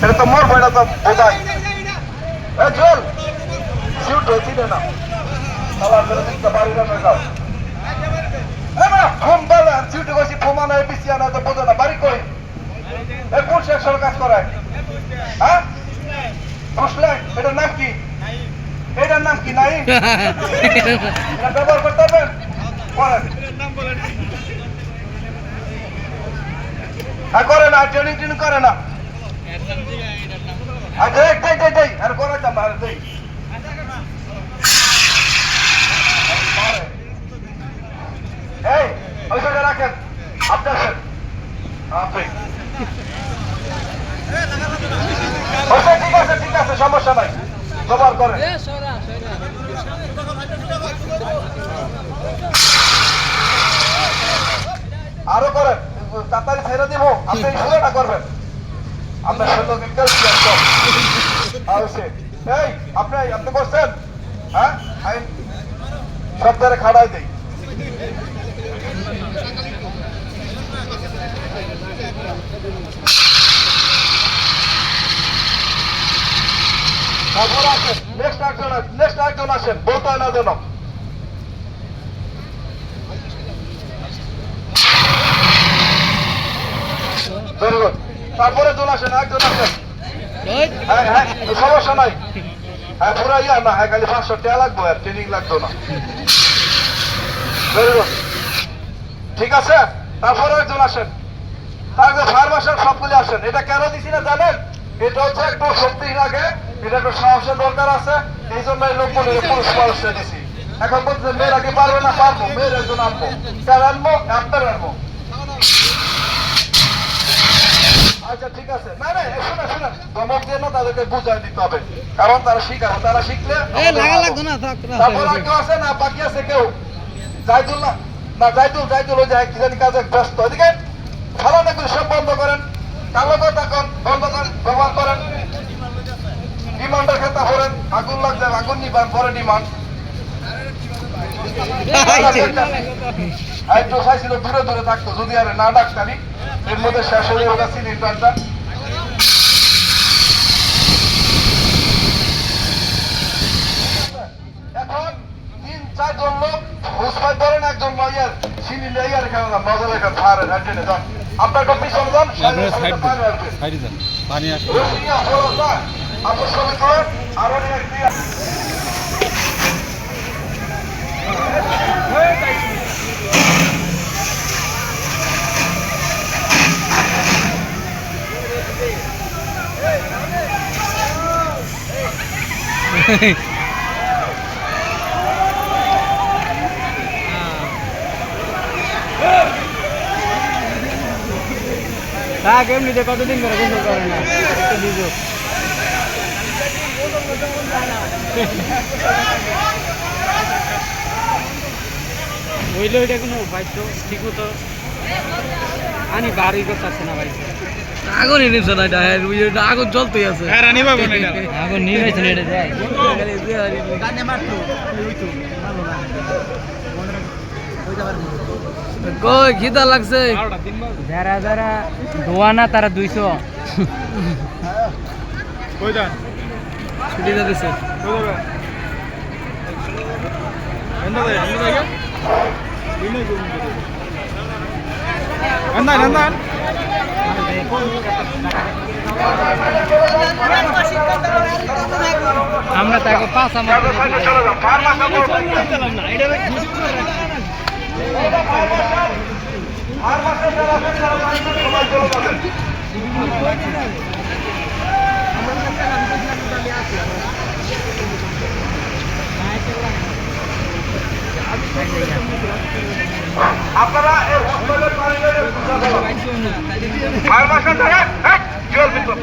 এটা তো মোর বইটা তো বোঝাই চল সিউট হয়েছি না তাহলে আমরা দেখতে পারি না যাও ফোন বলে সিউটে গেছি ফোমানো পিছিয়ে আনা তো বোঝো না বাড়ি কই কোন সেকশন কাজ করায় হ্যাঁ বুঝলেন এটার নাম কি এটার নাম কি নাই ব্যবহার করতে হবেন করেন করে না ট্রেনিং ট্রেনিং করে না আর করে যাম আর দেই এই ওইটা রাখেন আপনি আসেন আপনি ঠিক আছে সমস্যা নাই ব্যবহার করেন আরো করেন তাড়াতাড়ি ছেড়ে দিব আপনি শুরুটা করবেন আপনার সঙ্গে এই আপনি করছেন হ্যাঁ সব ধরে খাড়াই দেই নেক্সট একজন আসেন বলতে হয় না যেন ভেরি গুড তারপরে জন আসেন একজন আসেন হ্যাঁ সমস্যা নাই হ্যাঁ পুরা ইয়া না হ্যাঁ খালি 500 টাকা লাগবো আর ট্রেনিং লাগতো না ভেরি গুড ঠিক আছে তারপরে একজন আসেন তারপরে ফার্মাসের সবগুলি আসেন এটা কেন দিছি না জানেন এটা হচ্ছে একটু শক্তি লাগে এটা একটু সাহসের দরকার আছে এই জন্য এই লোকগুলো পুরস্কার দিছি এখন বলছে মেয়েরা কি পারবে না পারবো মেয়ের একজন আনবো স্যার আনবো আপনার আনবো আচ্ছা ঠিক আছে না না শুনে ধমক দিয়ে না তাদেরকে বুঝাই দিতে হবে কারণ তারা শিখাবে তারা শিখলে তারপর আর কেউ আছে না বাকি আছে কেউ জাইদুল না জাইদুল ওই যে কি জানি কাজে ব্যস্ত এদিকে ভালো না করে সব বন্ধ করেন কালো কথা বন্ধ করেন ব্যবহার করেন ডিমান্ডের খাতা করেন আগুন লাগছে আগুন নিবান পরে ডিমান্ড একটু চাইছিল দূরে দূরে থাকতো যদি আরে না ডাক্তারি এর মধ্যে শেষ হয়ে ওটা সিলিন্ডারটা এখন 3-4 জন লোক হুসপাই ধরেন একজন লয়ার সিলিন্ডার ইয়ার এখানে মজা লেখা ফায়ার অ্যাটেন্ডে যান আপনার কপি সরে যান পানি আসে আপনার সঙ্গে করে আরো একটা এমনিতে কতদিন করে গোসল করে না হইলে ওইটা কোনো বাইতো ঠিক মতো আনি বাড়ি করতে না ভাই আগুন এনেছে না এটা আগুন জ্বলতেই আছে আগুন নিয়ে গেছে এটা যায় কই খিদা লাগছে যারা যারা ধোয়া না তারা 200 ছুটি যাচ্ছে আমরা তাকে পাঁচ আমার আপনারা এই হোস্টেলের পানির ফায়ার মার্শাল ধরে জল ভিতর